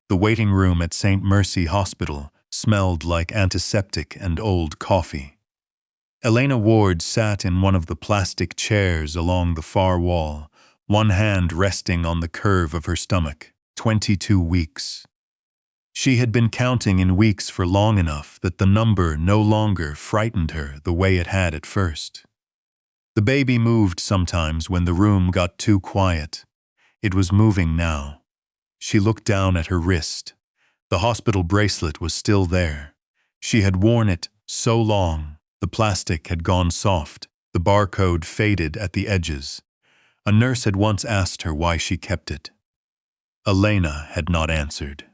The waiting room at St. Mercy Hospital smelled like antiseptic and old coffee. Elena Ward sat in one of the plastic chairs along the far wall, one hand resting on the curve of her stomach. 22 weeks. She had been counting in weeks for long enough that the number no longer frightened her the way it had at first. The baby moved sometimes when the room got too quiet. It was moving now. She looked down at her wrist. The hospital bracelet was still there. She had worn it so long, the plastic had gone soft, the barcode faded at the edges. A nurse had once asked her why she kept it. Elena had not answered.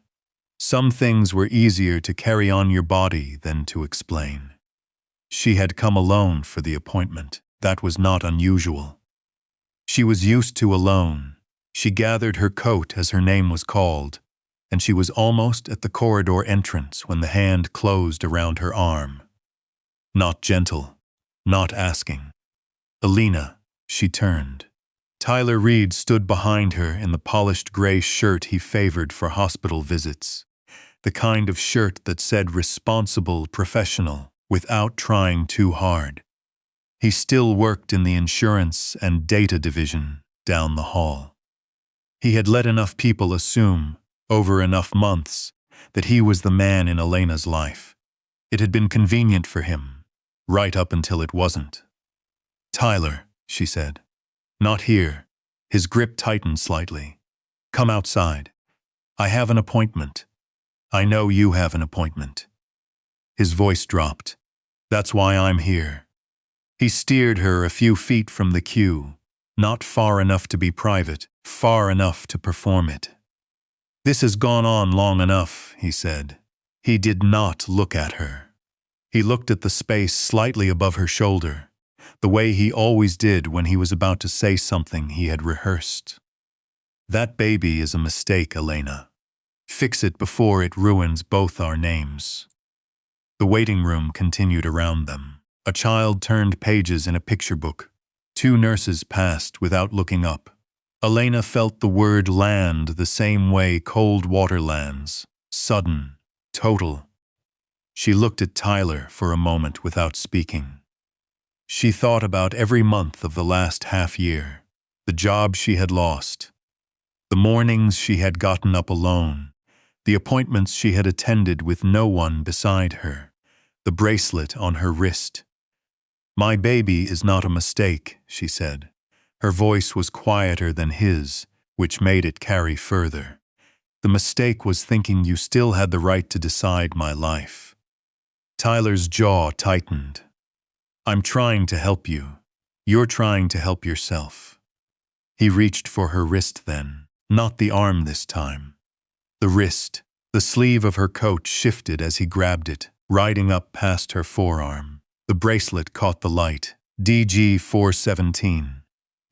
Some things were easier to carry on your body than to explain. She had come alone for the appointment. That was not unusual. She was used to alone. She gathered her coat as her name was called, and she was almost at the corridor entrance when the hand closed around her arm. Not gentle, not asking. Elena, she turned. Tyler Reed stood behind her in the polished gray shirt he favored for hospital visits, the kind of shirt that said responsible professional without trying too hard. He still worked in the insurance and data division down the hall. He had let enough people assume, over enough months, that he was the man in Elena's life. It had been convenient for him, right up until it wasn't. "Tyler," she said. "Not here." His grip tightened slightly. "Come outside. I have an appointment. I know you have an appointment." His voice dropped. "That's why I'm here." He steered her a few feet from the queue, not far enough to be private, far enough to perform it. "This has gone on long enough," he said. He did not look at her. He looked at the space slightly above her shoulder, the way he always did when he was about to say something he had rehearsed. "That baby is a mistake, Elena. Fix it before it ruins both our names." The waiting room continued around them. A child turned pages in a picture book. 2 nurses passed without looking up. Elena felt the word land the same way cold water lands, sudden, total. She looked at Tyler for a moment without speaking. She thought about every month of the last half year, the job she had lost, the mornings she had gotten up alone, the appointments she had attended with no one beside her, the bracelet on her wrist. "My baby is not a mistake," she said. Her voice was quieter than his, which made it carry further. "The mistake was thinking you still had the right to decide my life." Tyler's jaw tightened. "I'm trying to help you. You're trying to help yourself." He reached for her wrist then, not the arm this time. The wrist, the sleeve of her coat shifted as he grabbed it, riding up past her forearm. The bracelet caught the light. DG 417.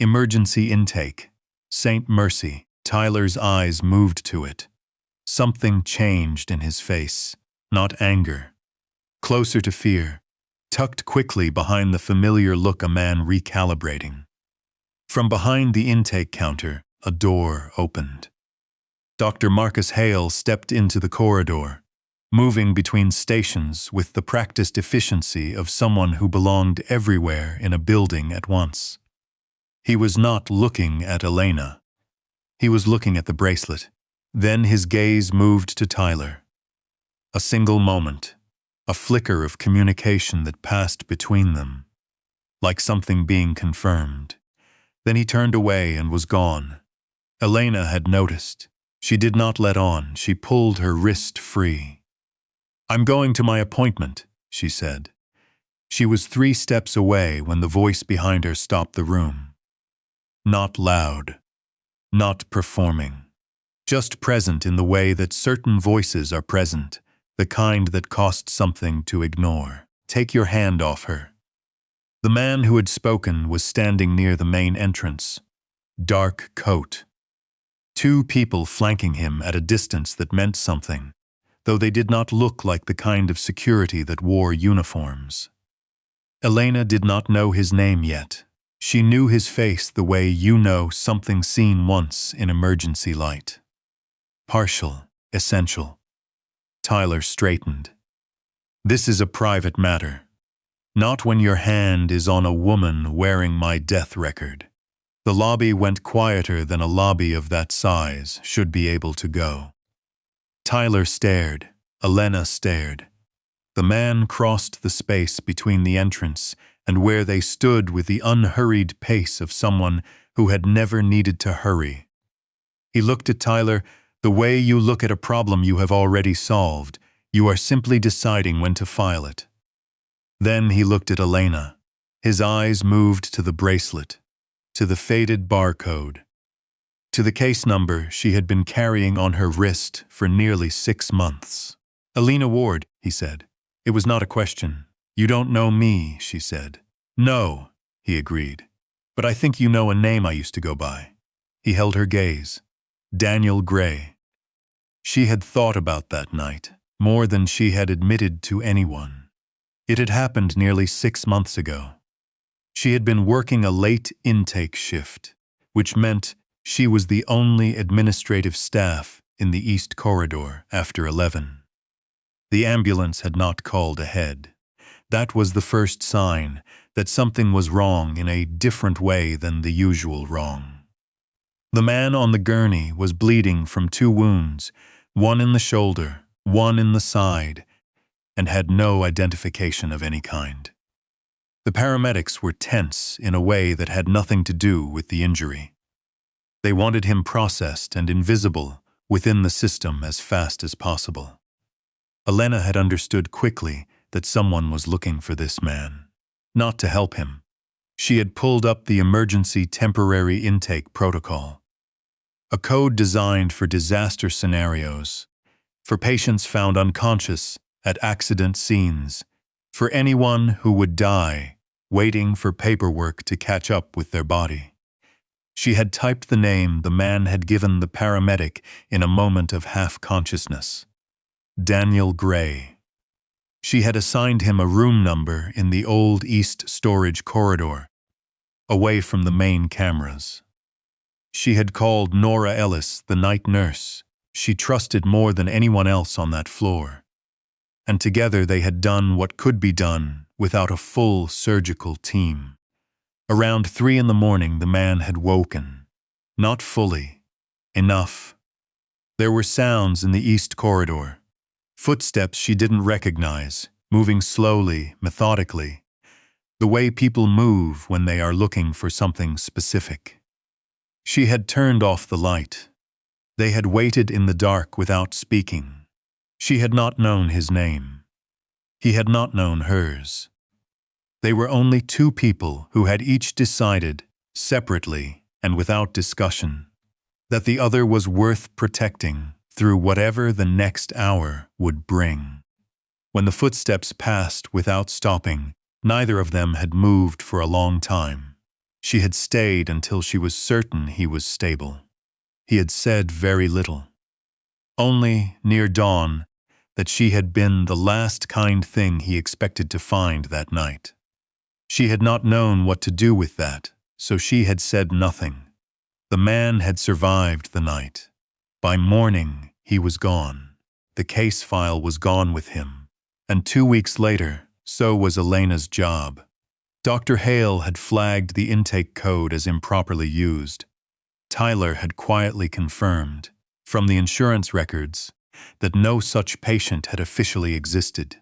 Emergency intake. St. Mercy. Tyler's eyes moved to it. Something changed in his face, not anger. Closer to fear, tucked quickly behind the familiar look a man recalibrating. From behind the intake counter, a door opened. Dr. Marcus Hale stepped into the corridor, moving between stations with the practiced efficiency of someone who belonged everywhere in a building at once. He was not looking at Elena. He was looking at the bracelet. Then his gaze moved to Tyler. A single moment, a flicker of communication that passed between them, like something being confirmed. Then he turned away and was gone. Elena had noticed. She did not let on. She pulled her wrist free. "I'm going to my appointment," she said. She was 3 steps away when the voice behind her stopped the room. Not loud, not performing, just present in the way that certain voices are present, the kind that cost something to ignore. "Take your hand off her." The man who had spoken was standing near the main entrance. Dark coat. 2 people flanking him at a distance that meant something, though they did not look like the kind of security that wore uniforms. Elena did not know his name yet. She knew his face the way you know something seen once in emergency light. Partial, essential. Tyler straightened. This is a private matter. Not when your hand is on a woman wearing my death record. The lobby went quieter than a lobby of that size should be able to go. Tyler stared. Elena stared. The man crossed the space between the entrance and where they stood with the unhurried pace of someone who had never needed to hurry. He looked at Tyler the way you look at a problem you have already solved. You are simply deciding when to file it. Then he looked at Elena. His eyes moved to the bracelet, to the faded barcode, to the case number she had been carrying on her wrist for nearly 6 months. Elena Ward, he said. It was not a question. You don't know me, she said. No, he agreed. But I think you know a name I used to go by. He held her gaze. Daniel Gray. She had thought about that night, more than she had admitted to anyone. It had happened nearly 6 months ago. She had been working a late intake shift, which meant she was the only administrative staff in the East Corridor after 11. The ambulance had not called ahead. That was the first sign that something was wrong in a different way than the usual wrong. The man on the gurney was bleeding from 2 wounds, one in the shoulder, one in the side, and had no identification of any kind. The paramedics were tense in a way that had nothing to do with the injury. They wanted him processed and invisible within the system as fast as possible. Elena had understood quickly that someone was looking for this man, not to help him. She had pulled up the emergency temporary intake protocol, a code designed for disaster scenarios, for patients found unconscious at accident scenes, for anyone who would die waiting for paperwork to catch up with their body. She had typed the name the man had given the paramedic in a moment of half-consciousness. Daniel Gray. She had assigned him a room number in the old East Storage Corridor, away from the main cameras. She had called Nora Ellis, the night nurse, she trusted more than anyone else on that floor. And together they had done what could be done without a full surgical team. Around 3 in the morning, the man had woken. Not fully. Enough. There were sounds in the East Corridor. Footsteps she didn't recognize, moving slowly, methodically, the way people move when they are looking for something specific. She had turned off the light. They had waited in the dark without speaking. She had not known his name. He had not known hers. They were only 2 people who had each decided, separately and without discussion, that the other was worth protecting through whatever the next hour would bring. When the footsteps passed without stopping, neither of them had moved for a long time. She had stayed until she was certain he was stable. He had said very little. Only, near dawn, that she had been the last kind thing he expected to find that night. She had not known what to do with that, so she had said nothing. The man had survived the night. By morning, he was gone. The case file was gone with him. And 2 weeks later, so was Elena's job. Dr. Hale had flagged the intake code as improperly used. Tyler had quietly confirmed, from the insurance records, that no such patient had officially existed.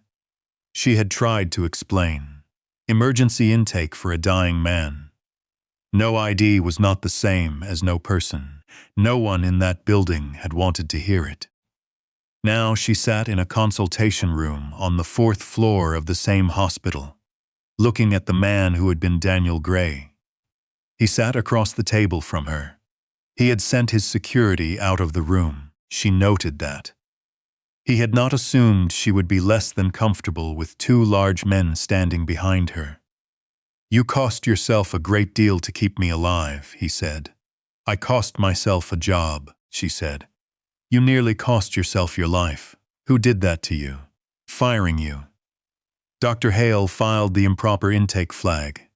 She had tried to explain. Emergency intake for a dying man. No ID was not the same as no person. No one in that building had wanted to hear it. Now she sat in a consultation room on the 4th floor of the same hospital, looking at the man who had been Daniel Gray. He sat across the table from her. He had sent his security out of the room. She noted that. He had not assumed she would be less than comfortable with 2 large men standing behind her. "You cost yourself a great deal to keep me alive," he said. "I cost myself a job," she said. "You nearly cost yourself your life. Who did that to you? Firing you." Dr. Hale filed the improper intake flag.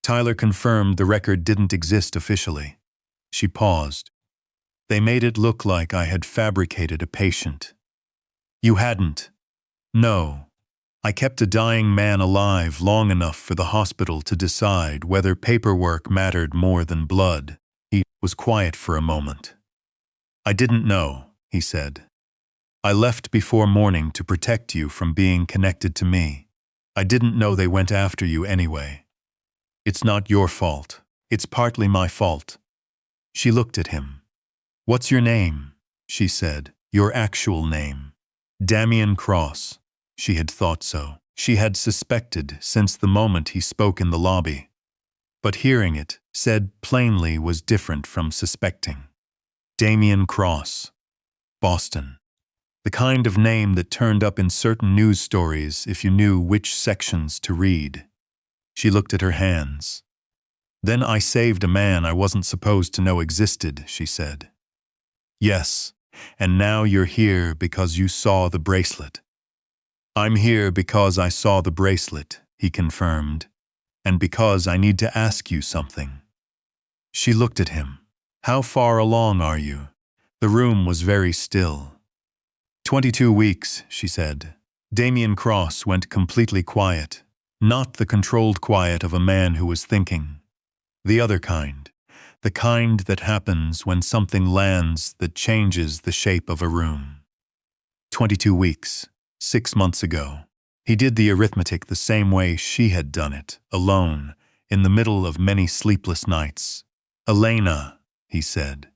Tyler confirmed the record didn't exist officially. She paused. They made it look like I had fabricated a patient. You hadn't. No. I kept a dying man alive long enough for the hospital to decide whether paperwork mattered more than blood. He was quiet for a moment. I didn't know, he said. I left before morning to protect you from being connected to me. I didn't know they went after you anyway. It's not your fault. It's partly my fault. She looked at him. What's your name? She said. Your actual name. Damian Cross. She had thought so. She had suspected since the moment he spoke in the lobby. But hearing it, said plainly, was different from suspecting. Damian Cross. Boston. The kind of name that turned up in certain news stories if you knew which sections to read. She looked at her hands. Then I saved a man I wasn't supposed to know existed, she said. Yes, and now you're here because you saw the bracelet. I'm here because I saw the bracelet, he confirmed, and because I need to ask you something. She looked at him. How far along are you? The room was very still. 22 weeks, she said. Damian Cross went completely quiet, not the controlled quiet of a man who was thinking. The other kind, the kind that happens when something lands that changes the shape of a room. 22 weeks. 6 months ago, he did the arithmetic the same way she had done it, alone, in the middle of many sleepless nights. Elena, he said.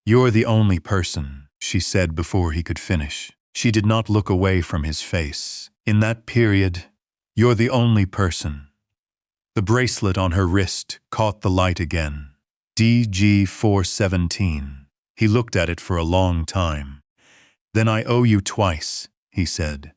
You're the only person, she said before he could finish. She did not look away from his face. In that period, you're the only person. The bracelet on her wrist caught the light again. DG 417. He looked at it for a long time. Then I owe you twice, he said.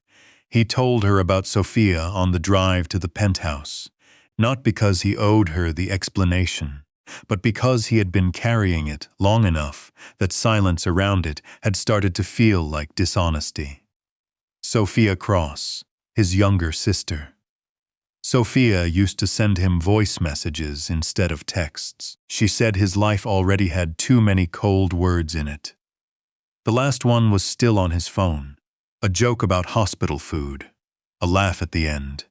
He told her about Sophia on the drive to the penthouse, not because he owed her the explanation, but because he had been carrying it long enough that silence around it had started to feel like dishonesty. Sophia Cross, his younger sister. Sophia used to send him voice messages instead of texts. She said his life already had too many cold words in it. The last one was still on his phone. A joke about hospital food. A laugh at the end.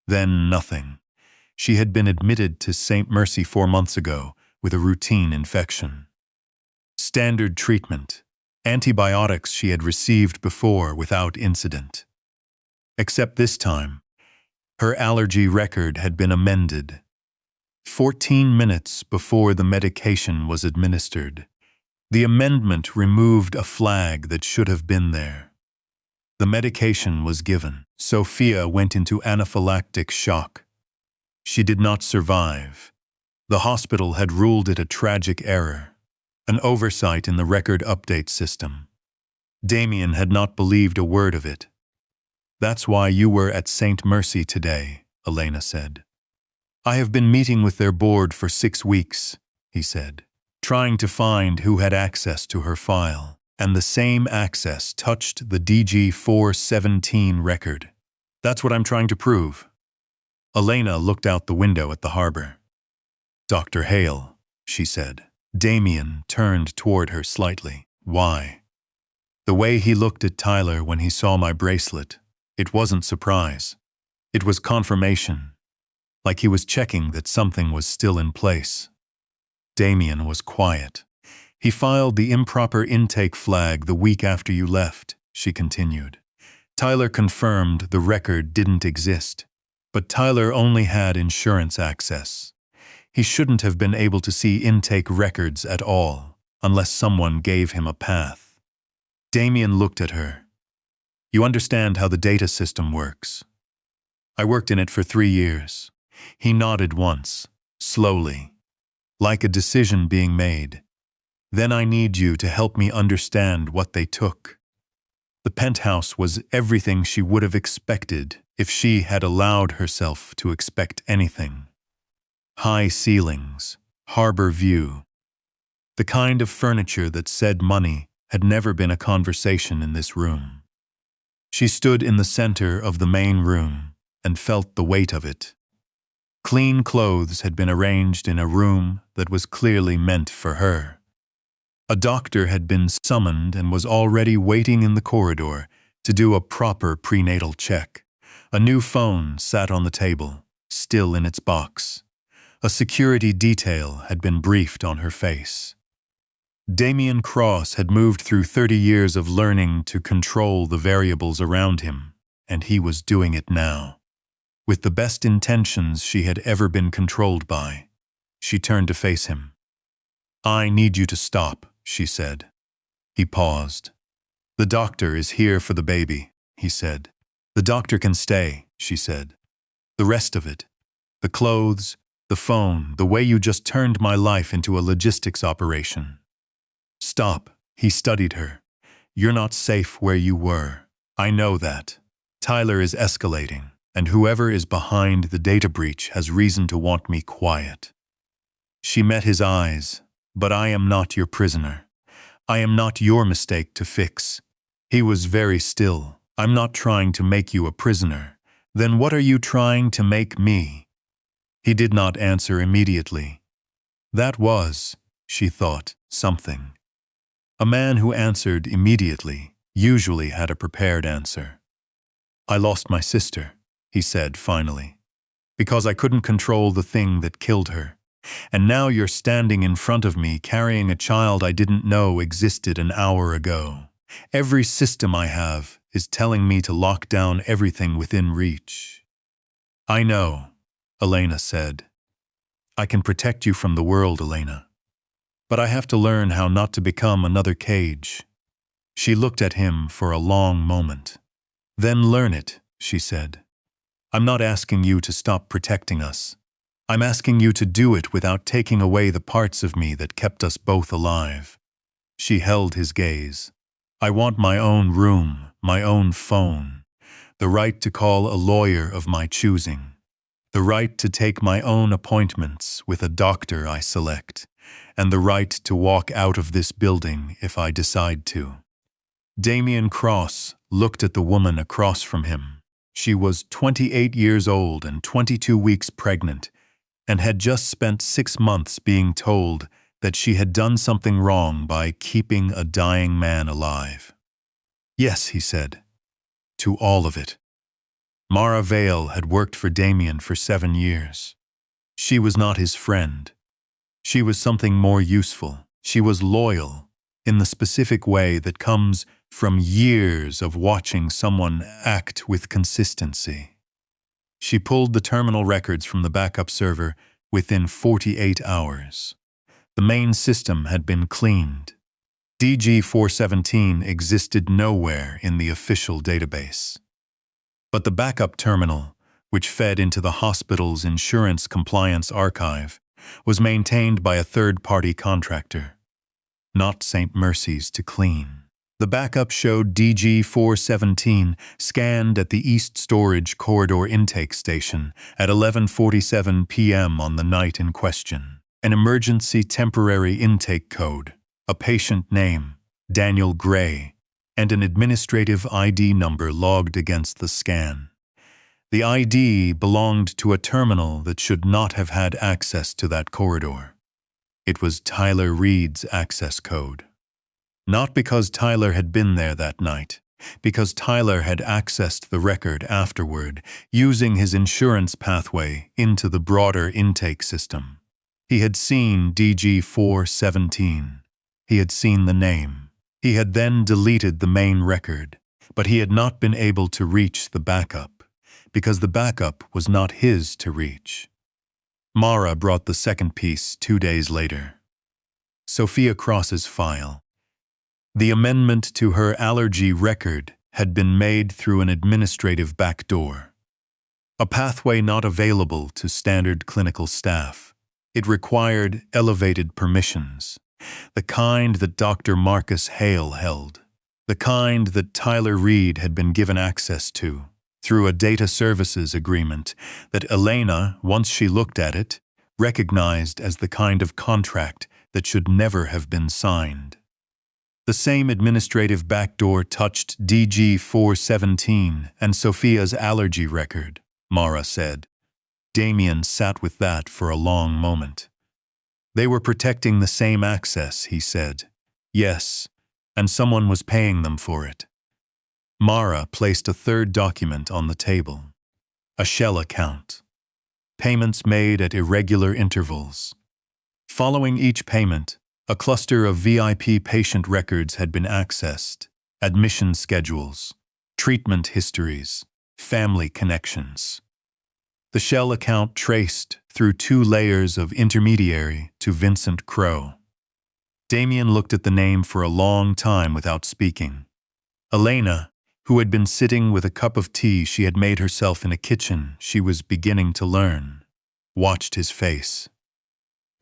Then nothing. She had been admitted to St. Mercy 4 months ago with a routine infection. Standard treatment. Antibiotics she had received before without incident. Except this time, her allergy record had been amended. 14 minutes before the medication was administered, the amendment removed a flag that should have been there. The medication was given. Sophia went into anaphylactic shock. She did not survive. The hospital had ruled it a tragic error, an oversight in the record update system. Damian had not believed a word of it. That's why you were at St. Mercy today, Elena said. I have been meeting with their board for 6 weeks, he said, trying to find who had access to her file. And the same access touched the DG 417 record. That's what I'm trying to prove. Elena looked out the window at the harbor. Dr. Hale, she said. Damian turned toward her slightly. Why? The way he looked at Tyler when he saw my bracelet, it wasn't surprise. It was confirmation, like he was checking that something was still in place. Damian was quiet. He filed the improper intake flag the week after you left, she continued. Tyler confirmed the record didn't exist, but Tyler only had insurance access. He shouldn't have been able to see intake records at all, unless someone gave him a path. Damian looked at her. You understand how the data system works. I worked in it for 3 years. He nodded once, slowly, like a decision being made. Then I need you to help me understand what they took. The penthouse was everything she would have expected if she had allowed herself to expect anything. High ceilings, harbor view. The kind of furniture that said money had never been a conversation in this room. She stood in the center of the main room and felt the weight of it. Clean clothes had been arranged in a room that was clearly meant for her. A doctor had been summoned and was already waiting in the corridor to do a proper prenatal check. A new phone sat on the table, still in its box. A security detail had been briefed on her face. Damian Cross had moved through 30 years of learning to control the variables around him, and he was doing it now. With the best intentions she had ever been controlled by, she turned to face him. "I need you to stop," she said. He paused. "The doctor is here for the baby," he said. "The doctor can stay," she said. "The rest of it, the clothes, the phone, the way you just turned my life into a logistics operation." "Stop," he studied her. "You're not safe where you were. I know that. Tyler is escalating, and whoever is behind the data breach has reason to want me quiet." She met his eyes. "But I am not your prisoner. I am not your mistake to fix." He was very still. "I'm not trying to make you a prisoner. Then what are you trying to make me?" He did not answer immediately. That was, she thought, something. A man who answered immediately usually had a prepared answer. "I lost my sister," he said finally, "because I couldn't control the thing that killed her. And now you're standing in front of me carrying a child I didn't know existed an hour ago. Every system I have is telling me to lock down everything within reach." "I know," Elena said. "I can protect you from the world, Elena. But I have to learn how not to become another cage." She looked at him for a long moment. "Then learn it," she said. "I'm not asking you to stop protecting us. I'm asking you to do it without taking away the parts of me that kept us both alive." She held his gaze. "I want my own room, my own phone, the right to call a lawyer of my choosing, the right to take my own appointments with a doctor I select, and the right to walk out of this building if I decide to." Damian Cross looked at the woman across from him. She was 28 years old and 22 weeks pregnant, and had just spent 6 months being told that she had done something wrong by keeping a dying man alive. "Yes," he said, "to all of it." Mara Vale had worked for Damian for 7 years. She was not his friend. She was something more useful. She was loyal, in the specific way that comes from years of watching someone act with consistency. She pulled the terminal records from the backup server within 48 hours. The main system had been cleaned. DG-417 existed nowhere in the official database. But the backup terminal, which fed into the hospital's insurance compliance archive, was maintained by a third-party contractor, not St. Mercy's to clean. The backup showed DG-417 scanned at the East Storage Corridor intake station at 11:47 p.m. on the night in question. An emergency temporary intake code, a patient name, Daniel Gray, and an administrative ID number logged against the scan. The ID belonged to a terminal that should not have had access to that corridor. It was Tyler Reed's access code. Not because Tyler had been there that night, because Tyler had accessed the record afterward, using his insurance pathway into the broader intake system. He had seen DG-417. He had seen the name. He had then deleted the main record, but he had not been able to reach the backup, because the backup was not his to reach. Mara brought the second piece 2 days later. Sophia Cross's file. The amendment to her allergy record had been made through an administrative backdoor. A pathway not available to standard clinical staff. It required elevated permissions, the kind that Dr. Marcus Hale held, the kind that Tyler Reed had been given access to, through a data services agreement that Elena, once she looked at it, recognized as the kind of contract that should never have been signed. The same administrative backdoor touched DG-417 and Sophia's allergy record, Mara said. Damian sat with that for a long moment. They were protecting the same access, he said. Yes, and someone was paying them for it. Mara placed a third document on the table. A shell account. Payments made at irregular intervals. Following each payment, a cluster of VIP patient records had been accessed, admission schedules, treatment histories, family connections. The shell account traced through 2 layers of intermediary to Vincent Crow. Damian looked at the name for a long time without speaking. Elena, who had been sitting with a cup of tea she had made herself in a kitchen she was beginning to learn, watched his face.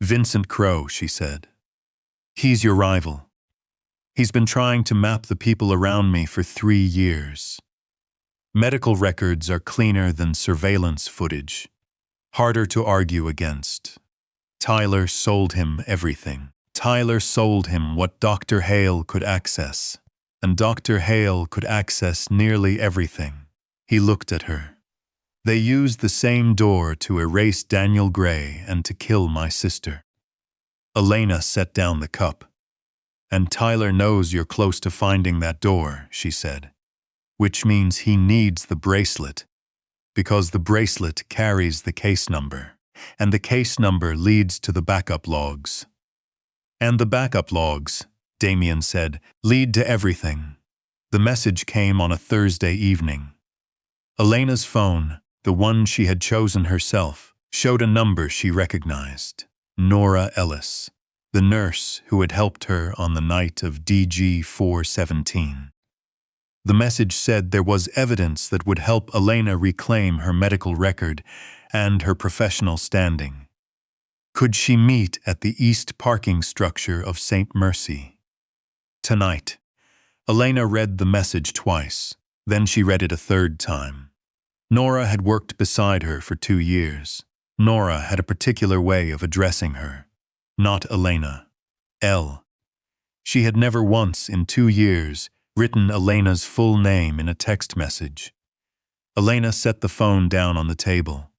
"Vincent Crow," she said. "He's your rival. He's been trying to map the people around me for 3 years. Medical records are cleaner than surveillance footage, harder to argue against. Tyler sold him everything. Tyler sold him what Dr. Hale could access, and Dr. Hale could access nearly everything." He looked at her. "They used the same door to erase Daniel Gray and to kill my sister." Elena set down the cup. "And Tyler knows you're close to finding that door," she said. "Which means he needs the bracelet, because the bracelet carries the case number, and the case number leads to the backup logs." "And the backup logs," Damian said, "lead to everything." The message came on a Thursday evening. Elena's phone, the one she had chosen herself, showed a number she recognized. Nora Ellis, the nurse who had helped her on the night of DG 417. The message said there was evidence that would help Elena reclaim her medical record and her professional standing. Could she meet at the east parking structure of St. Mercy? Tonight. Elena read the message twice, then she read it a third time. Nora had worked beside her for 2 years. Nora had a particular way of addressing her. Not Elena. L. She had never once in 2 years written Elena's full name in a text message. Elena set the phone down on the table.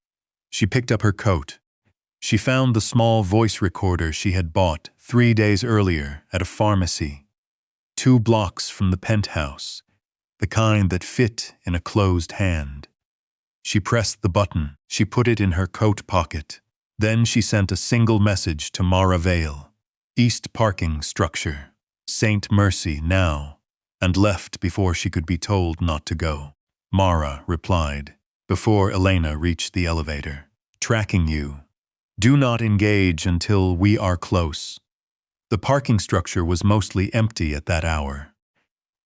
She picked up her coat. She found the small voice recorder she had bought 3 days earlier at a pharmacy, 2 blocks from the penthouse, the kind that fit in a closed hand. She pressed the button. She put it in her coat pocket. Then she sent a single message to Mara Vale. "East parking structure. St. Mercy now," and left before she could be told not to go. Mara replied, before Elena reached the elevator. "Tracking you. Do not engage until we are close." The parking structure was mostly empty at that hour.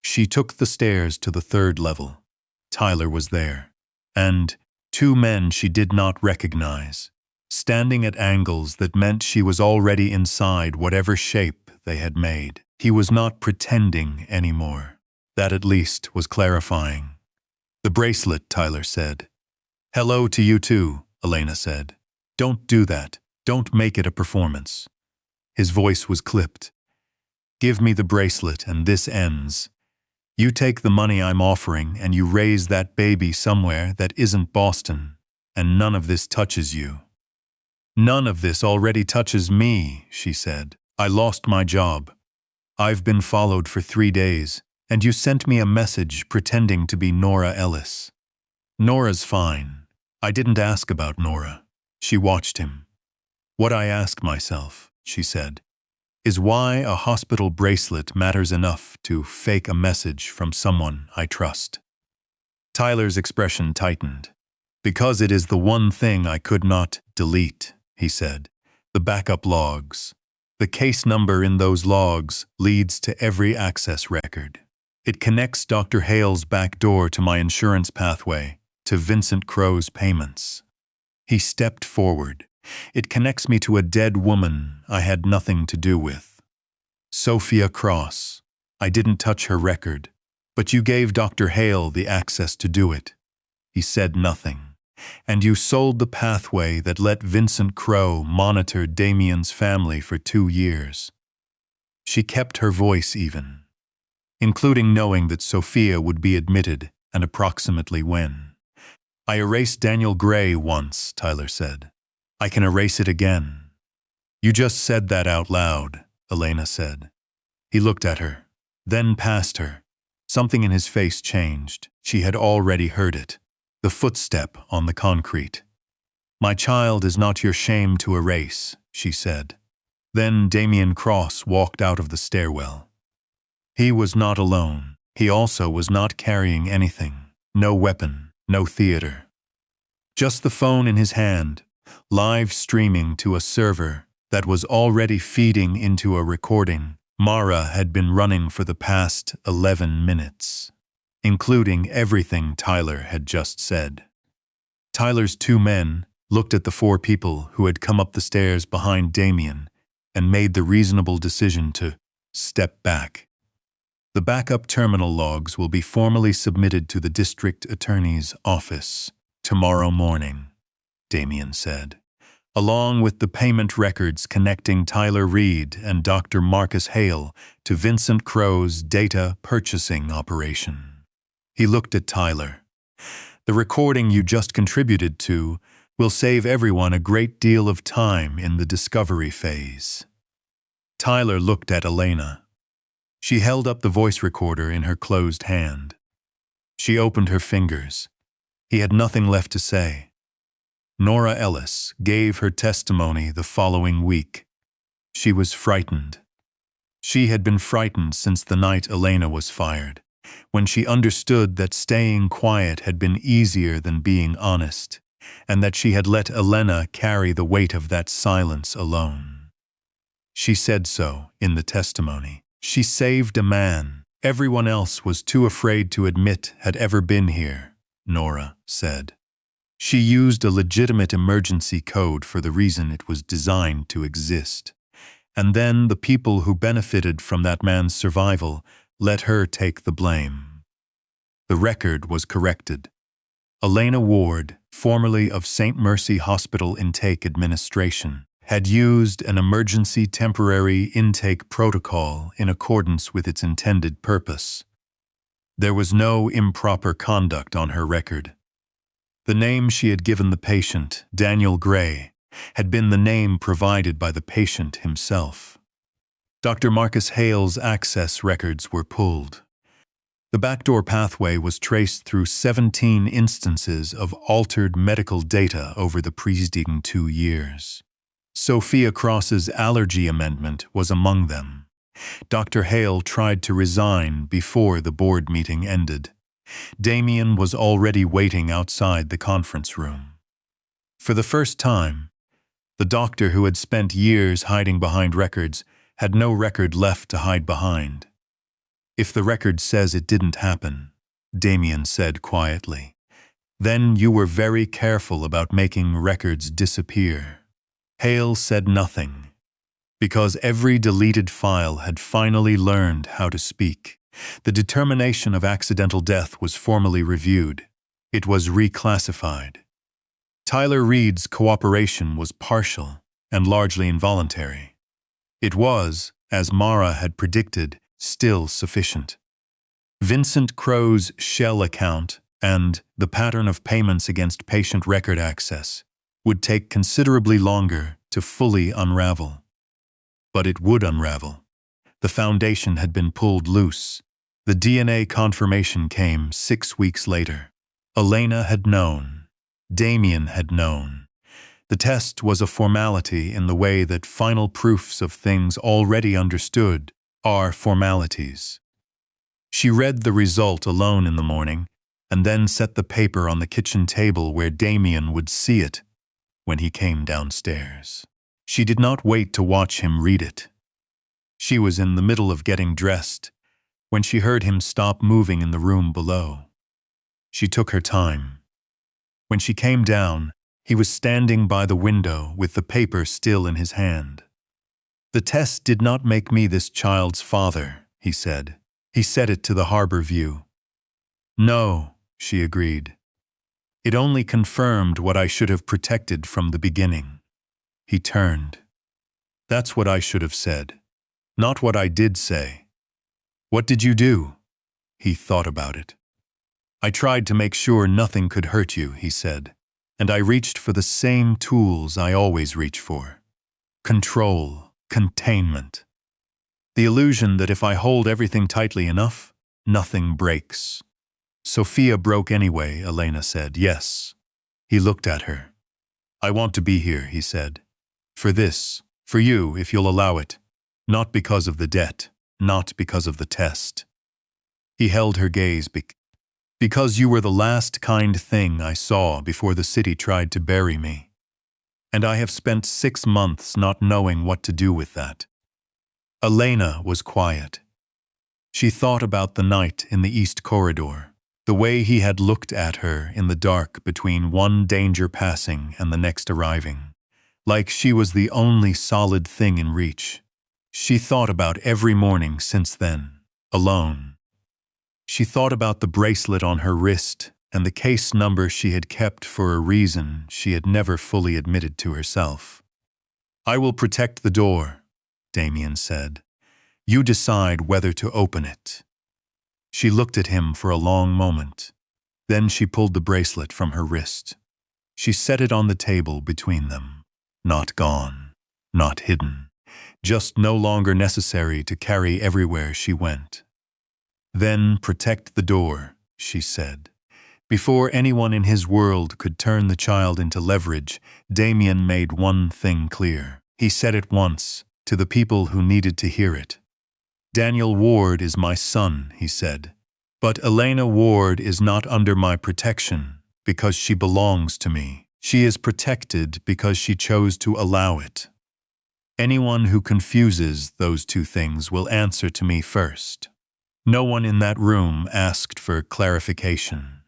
She took the stairs to the 3rd level. Tyler was there, and 2 men she did not recognize, standing at angles that meant she was already inside whatever shape they had made. He was not pretending anymore. That at least was clarifying. "The bracelet," Tyler said. "Hello to you too," Elena said. "Don't do that. Don't make it a performance." His voice was clipped. "Give me the bracelet and this ends. You take the money I'm offering and you raise that baby somewhere that isn't Boston, and none of this touches you." "None of this already touches me," she said. "I lost my job. I've been followed for 3 days, and you sent me a message pretending to be Nora Ellis." "Nora's fine. I didn't ask about Nora." She watched him. "What I ask myself," she said, "is why a hospital bracelet matters enough to fake a message from someone I trust." Tyler's expression tightened. "Because it is the one thing I could not delete," he said. "The backup logs. The case number in those logs leads to every access record. It connects Dr. Hale's back door to my insurance pathway, to Vincent Crow's payments." He stepped forward. "It connects me to a dead woman I had nothing to do with. Sophia Cross. I didn't touch her record, but you gave Dr. Hale the access to do it." He said nothing. "And you sold the pathway that let Vincent Crow monitor Damian's family for 2 years." She kept her voice even, including knowing that Sophia would be admitted and approximately when. "I erased Daniel Gray once," Tyler said. "I can erase it again." "You just said that out loud," Elena said. He looked at her, then past her. Something in his face changed. She had already heard it. The footstep on the concrete. "My child is not your shame to erase," she said. Then Damian Cross walked out of the stairwell. He was not alone. He also was not carrying anything. No weapon, no theater. Just the phone in his hand, live streaming to a server that was already feeding into a recording Mara had been running for the past 11 minutes, including everything Tyler had just said. Tyler's two men looked at the four people who had come up the stairs behind Damian and made the reasonable decision to step back. "The backup terminal logs will be formally submitted to the district attorney's office tomorrow morning," Damian said, "along with the payment records connecting Tyler Reed and Dr. Marcus Hale to Vincent Crow's data purchasing operation." He looked at Tyler. "The recording you just contributed to will save everyone a great deal of time in the discovery phase." Tyler looked at Elena. She held up the voice recorder in her closed hand. She opened her fingers. He had nothing left to say. Nora Ellis gave her testimony the following week. She was frightened. She had been frightened since the night Elena was fired, when she understood that staying quiet had been easier than being honest, and that she had let Elena carry the weight of that silence alone. She said so in the testimony. She saved a man everyone else was too afraid to admit had ever been here, Nora said. She used a legitimate emergency code for the reason it was designed to exist. And then the people who benefited from that man's survival let her take the blame. The record was corrected. Elena Ward, formerly of St. Mercy Hospital Intake Administration, had used an emergency temporary intake protocol in accordance with its intended purpose. There was no improper conduct on her record. The name she had given the patient, Daniel Gray, had been the name provided by the patient himself. Dr. Marcus Hale's access records were pulled. The backdoor pathway was traced through 17 instances of altered medical data over the preceding 2 years. Sophia Cross's allergy amendment was among them. Dr. Hale tried to resign before the board meeting ended. Damian was already waiting outside the conference room. For the first time, the doctor who had spent years hiding behind records had no record left to hide behind. "If the record says it didn't happen," Damian said quietly, "then you were very careful about making records disappear." Hale said nothing, because every deleted file had finally learned how to speak. The determination of accidental death was formally reviewed. It was reclassified. Tyler Reed's cooperation was partial and largely involuntary. It was, as Mara had predicted, still sufficient. Vincent Crow's shell account and the pattern of payments against patient record access would take considerably longer to fully unravel. But it would unravel. The foundation had been pulled loose. The DNA confirmation came 6 weeks later. Elena had known. Damian had known. The test was a formality in the way that final proofs of things already understood are formalities. She read the result alone in the morning and then set the paper on the kitchen table where Damian would see it when he came downstairs. She did not wait to watch him read it. She was in the middle of getting dressed when she heard him stop moving in the room below. She took her time. When she came down, he was standing by the window with the paper still in his hand. "The test did not make me this child's father," he said. He said it to the harbor view. "No," she agreed. "It only confirmed what I should have protected from the beginning." He turned. "That's what I should have said, not what I did say." "What did you do?" He thought about it. "I tried to make sure nothing could hurt you," he said, "and I reached for the same tools I always reach for. Control, containment." The illusion that if I hold everything tightly enough, nothing breaks. Sophia broke anyway, Elena said. Yes. He looked at her. I want to be here, he said. For this, for you, if you'll allow it. Not because of the debt, not because of the test. He held her gaze because you were the last kind thing I saw before the city tried to bury me. And I have spent 6 months not knowing what to do with that. Elena was quiet. She thought about the night in the East Corridor, the way he had looked at her in the dark between one danger passing and the next arriving, like she was the only solid thing in reach. She thought about every morning since then, alone. She thought about the bracelet on her wrist and the case number she had kept for a reason she had never fully admitted to herself. I will protect the door, Damian said. You decide whether to open it. She looked at him for a long moment. Then she pulled the bracelet from her wrist. She set it on the table between them. Not gone, not hidden, just no longer necessary to carry everywhere she went. Then protect the door, she said. Before anyone in his world could turn the child into leverage, Damian made one thing clear. He said it once, to the people who needed to hear it. Daniel Ward is my son, he said. But Elena Ward is not under my protection because she belongs to me. She is protected because she chose to allow it. Anyone who confuses those two things will answer to me first. No one in that room asked for clarification.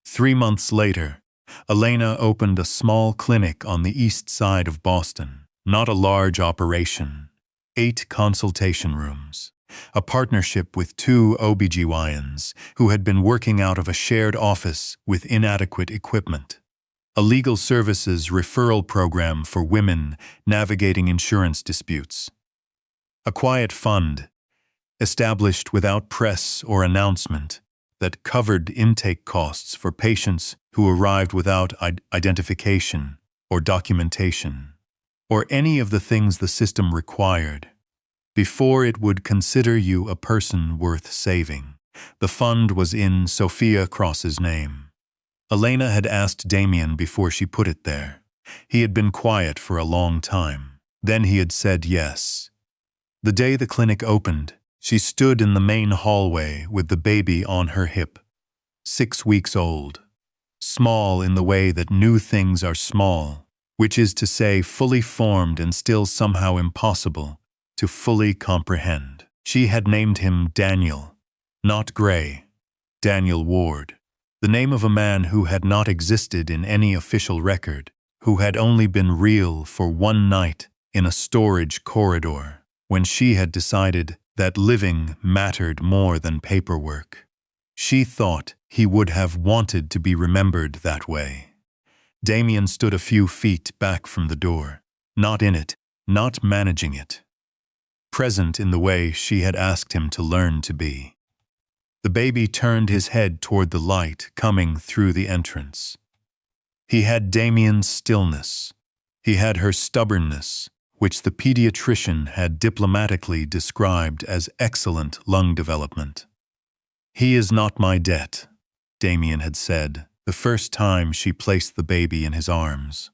3 months later, Elena opened a small clinic on the east side of Boston. Not a large operation. 8 consultation rooms. A partnership with 2 OBGYNs who had been working out of a shared office with inadequate equipment. A legal services referral program for women navigating insurance disputes. A quiet fund, established without press or announcement, that covered intake costs for patients who arrived without identification or documentation, or any of the things the system required, before it would consider you a person worth saving. The fund was in Sophia Cross's name. Elena had asked Damian before she put it there. He had been quiet for a long time. Then he had said yes. The day the clinic opened, she stood in the main hallway with the baby on her hip, 6 weeks old, small in the way that new things are small, which is to say fully formed and still somehow impossible to fully comprehend. She had named him Daniel, not Gray, Daniel Ward, the name of a man who had not existed in any official record, who had only been real for one night in a storage corridor, when she had decided that living mattered more than paperwork. She thought he would have wanted to be remembered that way. Damian stood a few feet back from the door, not in it, not managing it. Present in the way she had asked him to learn to be. The baby turned his head toward the light coming through the entrance. He had Damian's stillness. He had her stubbornness, which the pediatrician had diplomatically described as excellent lung development. He is not my debt, Damian had said, the first time she placed the baby in his arms.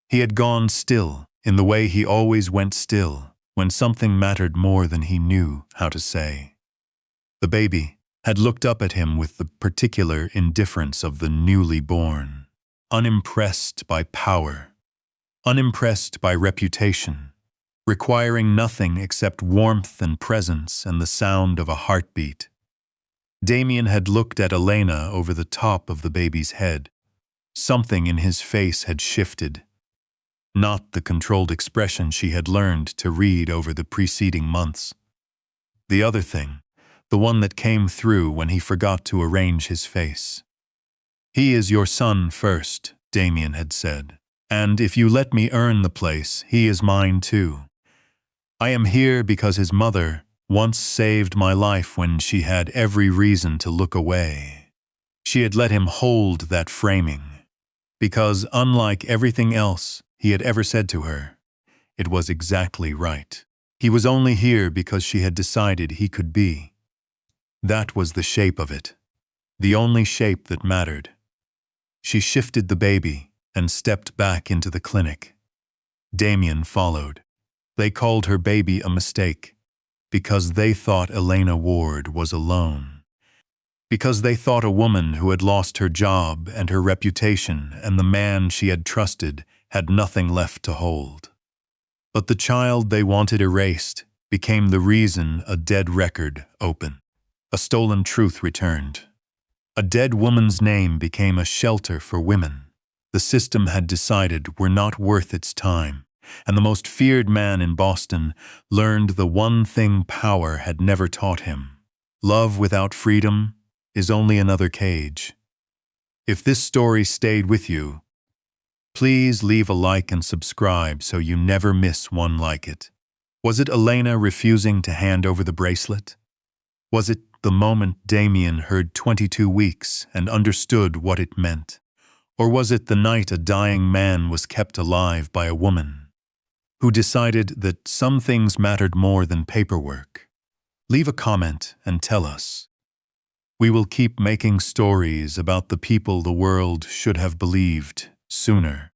He had gone still, in the way he always went still, when something mattered more than he knew how to say. The baby had looked up at him with the particular indifference of the newly born, unimpressed by power, unimpressed by reputation, requiring nothing except warmth and presence and the sound of a heartbeat. Damian had looked at Elena over the top of the baby's head. Something in his face had shifted. Not the controlled expression she had learned to read over the preceding months. The other thing, the one that came through when he forgot to arrange his face. He is your son first, Damian had said. And if you let me earn the place, he is mine too. I am here because his mother once saved my life when she had every reason to look away. She had let him hold that framing, because unlike everything else he had ever said to her, it was exactly right. He was only here because she had decided he could be. That was the shape of it, the only shape that mattered. She shifted the baby and stepped back into the clinic. Damian followed. They called her baby a mistake because they thought Elena Ward was alone. Because they thought a woman who had lost her job and her reputation and the man she had trusted had nothing left to hold. But the child they wanted erased became the reason a dead record opened. A stolen truth returned. A dead woman's name became a shelter for women. The system had decided were not worth its time, and the most feared man in Boston learned the one thing power had never taught him. Love without freedom is only another cage. If this story stayed with you, please leave a like and subscribe so you never miss one like it. Was it Elena refusing to hand over the bracelet? Was it the moment Damian heard 22 weeks and understood what it meant? Or was it the night a dying man was kept alive by a woman who decided that some things mattered more than paperwork? Leave a comment and tell us. We will keep making stories about the people the world should have believed sooner.